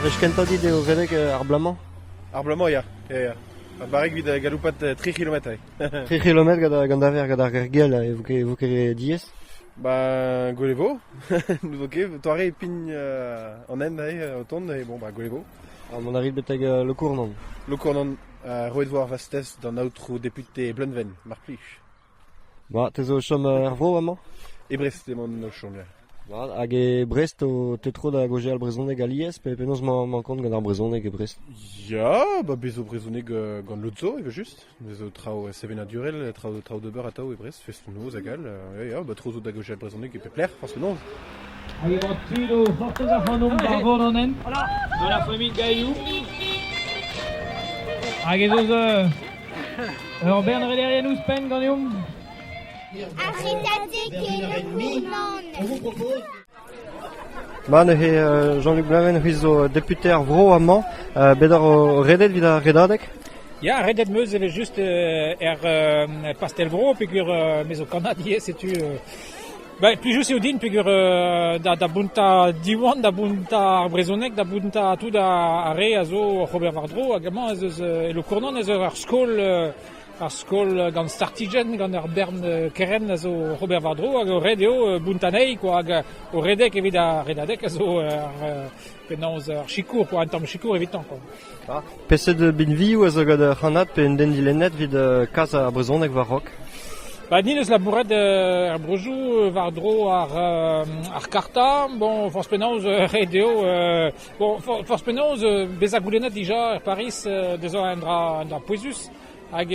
Eus kenta dit eo redek ar blamant? Ar blamant, ya. Barek vid galoupat 3 km. 3 km gant aver gant ar gergel e vo ket diez? Ba, golevo. Nouvoke, toare pin an en o ton, e bon, ba, golevo. Mon a rit beteg le cournon. Le cournon roet vo ar vastez d'an aotrou député Blunven, mar plij. Ba, te zo chom ar vro amañ? E Brest, emon no chom, ya. Ba, hag e Brest o tetro da goje al brezhoneg alies, pe penaos man kont gant ar brezhoneg e Brest. Ya, ba bezo brezhoneg gant Lotzo, eve just. Bezo trao seven a durel, trao de beur a tao e Brest, fest noz agal. Ya, ba trozo da goje al brezhoneg e pepler, parce que noz. Hag e tudo fortez ar fanom bar vodonen. De la famille Gaillou. Hag e zoz ur bern rederiennouz pen gant eom. Ba, ne Jean-Luc Blaven huiz zo deputé ar vro amañ, bedar o redet vid ar redadek? Ja, redet meus eve just pastel vro, pegur mezo kanadie setu... Plus just eo din pegur da bunta diwan, da bunta ar brezhoneg, da bunta tout a re a zo Robert Vardro, hag amañ ez eus elo kournon ez eur ar skol gant Startigen, gant ar bern keren a zo Robert Vardro, hag o red eo buntanei, hag o redek evit a redadek a zo penaos ar chikour, un tamm chikour evitant. Peset bin viou a zo gant c'hanat pe un den dilennet vid kaz a brezhoneg war rok? Ba, ni eus labouret ar brojou Vardro ar karta, bon, forz penaos red eo, bon, forz penaos bez a goulennet dija ar Paris deus an dra poezus, hag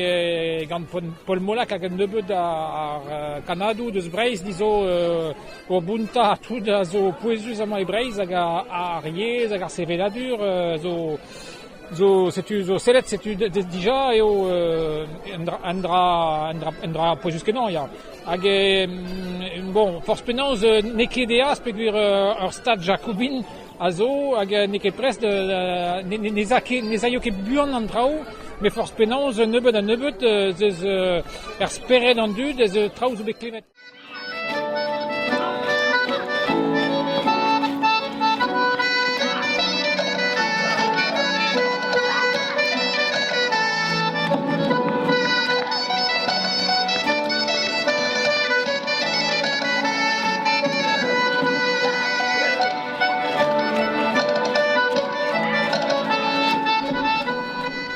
gant Paul Molac hag an nebeud ar Kanadou deus Breizh dizo o bunta tout a zo poezus amañ e Breizh hag ar yez hag ar sevenadur setu sellet setu dija eo an dra poezus kenan ya. Hag bon, forz penaos ne ket eas pegur ur stad Jacobin a zo hag ne ket prest ne za jo ket buan an drao, me forz penaos nebeud zeus er speret an dud ez traoù zo bet klevet.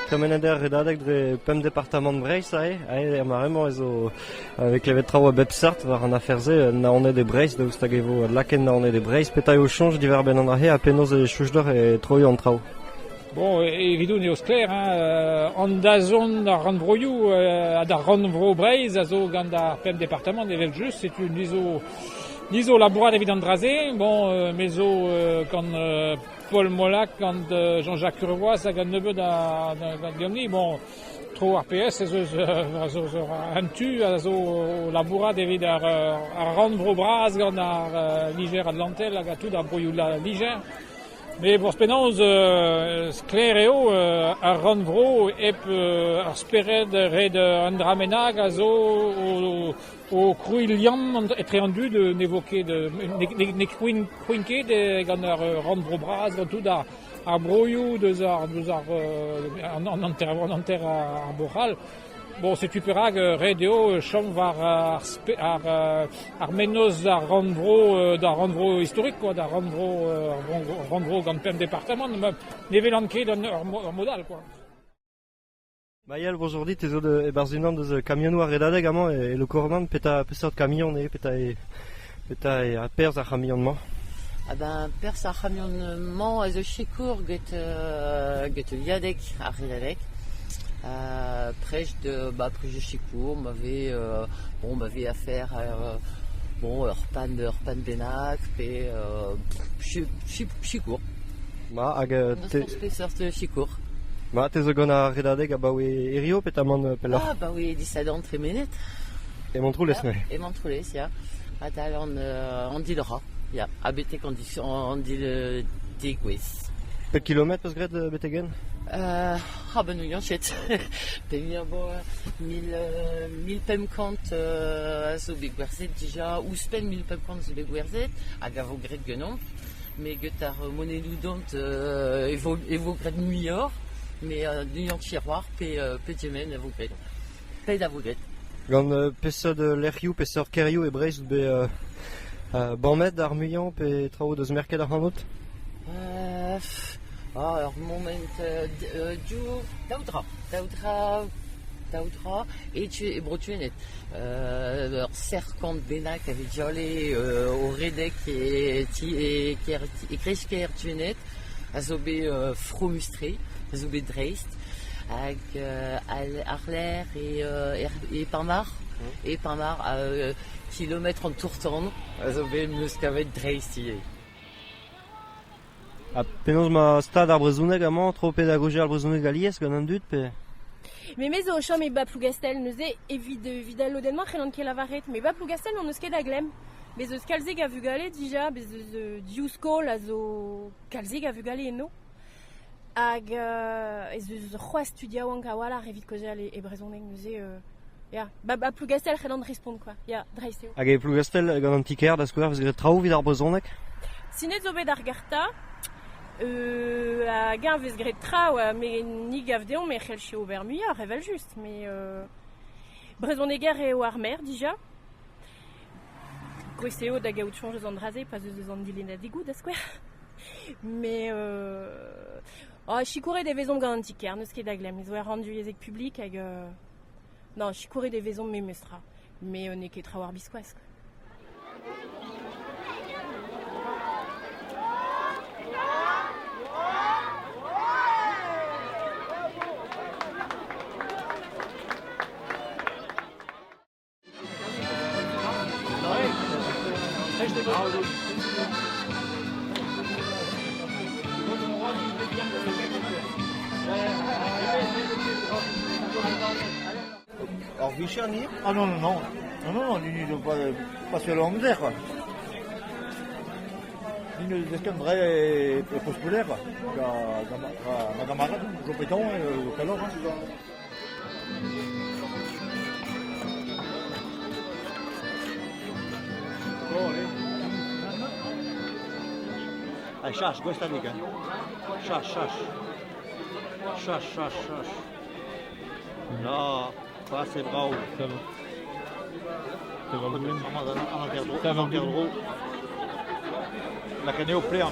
Tremenader redadek dre pem departement de Breizh ar maremañ ezo avec levet traoù a bep sart war an aferze naonet e Breizh daoust hag evo laken naonet e Breizh petai o chanj diver ben an ahe a penaos e choujdor e troio an traoù. Bon, evidoun eos kler, an da zon da ran broioù a da ran vro Breizh a zo gant da pem departement evel just, setu nizo labourat evit an draze, bon, mezo gant Paul Molac, gant Jean-Jacques Urvoas hag an nebeud a diomni, bon, tro ar PS ez eus an tu a zo labourat evit ar ran vro braz gant ar liger Atlantel hag a tout ar broioù la liger. Me borz penaos skler eo ar ran vro ep ar speret red an dramenag a zo o krouil liam etre an dud ne vo ket ne kouin ket gant ar ran vro braz gant tout ar broioù deus ar an anter ar bochal. Bon, setu perag red eo chom war ar menoz da ran vro historik, quoi, da ran vro gant pem departement, ne velan ket ur modal, quoi. Maël, aujourd'hui, t'es de Barzinan de camionou ar redadek amañ e le korman peta peseurt kamion e peta a perz ar camionnement. Ah ben, perz ar camionnement a zo chikour get viadek ar redadek. Prech de chikour, m'avait affaire ur pan benak pe chikour. Ma hag Peseurt chikour. Ma te zo gant ar redadek a baoe erio peta man pelor. Ah bah oui, disadant tremenet. E montroulez ne. E montroulez, ya. Atal an dilra, ya. A betek an dil degouez. Pet kilomet peus gret betegen? Ah ben nou yanchet. Pemir bo 1050 a zo begwerzet dija, ouspen 1050 zo begwerzet, hag a vo gret ganon. mais guetar monnaie doudant evo grad muior, mais n'ayant tiroir, pe djemen evo grad. Pe d'avo grad. Gant pesod lerioù, pesod kerioù e Breizh be banmet d'ar muiañ pe traoù deus merket ar hanot? Alors, moment, Daudra, et brotuenet. Cercant benak avait diolé au redek et kresker tuenet, azobe fromustre, azobe dreist, avec Arler et Parmar, et Parmar à kilomètre en tourton, azobe muscavet dreist. Ha penaos ma stad ar brezhoneg amañ, tro pedagogie ar brezhoneg alies gant an dud pe... Me mez o chom e ba plougastel neuze evidal lodenman c'hellan ket lavaret. Me ba plougastel n'on eus ket a glem. Bez eus kalzeg a vugale dija, bez eus diouskol a zo kalzeg a vugale eno. Hag ez eus c'hoa studiaouan ka wala revit kozal e brezhoneg neuze... Ya, ba plougastel c'hellan respond, quoi. Ya, dreisteo. Hag e plougastel gant an tiker da skouer vez gret traoù vid ar brezhoneg? Sinet zo bet ar garta, a gañ vez gret traoù, me ni gav deon, me c'hell cheo ober muior, evel just. Me brezoneger eo ar mer, dija. Gwesteo da gaout chanjez an draze, pas eus an dilen a digou da skouer. Me... chikouret e vezom gant an tiker, neus ket da glem. Ez oa rendu ezek publik hag... Non, chikouret e vezom me meustra. Me ne ket traoù ar biskoaz. Alors Vichy ni? Ah non, ni pas sur l'homme d'air, quoi. Ni des escans vrais et postulaires, quoi. Madame Arad, au béton et au calor, hein. Ah, chache, questa dica. Chache. No, pas c'est bravo. Ça va. Ça va bien. La canne au plein.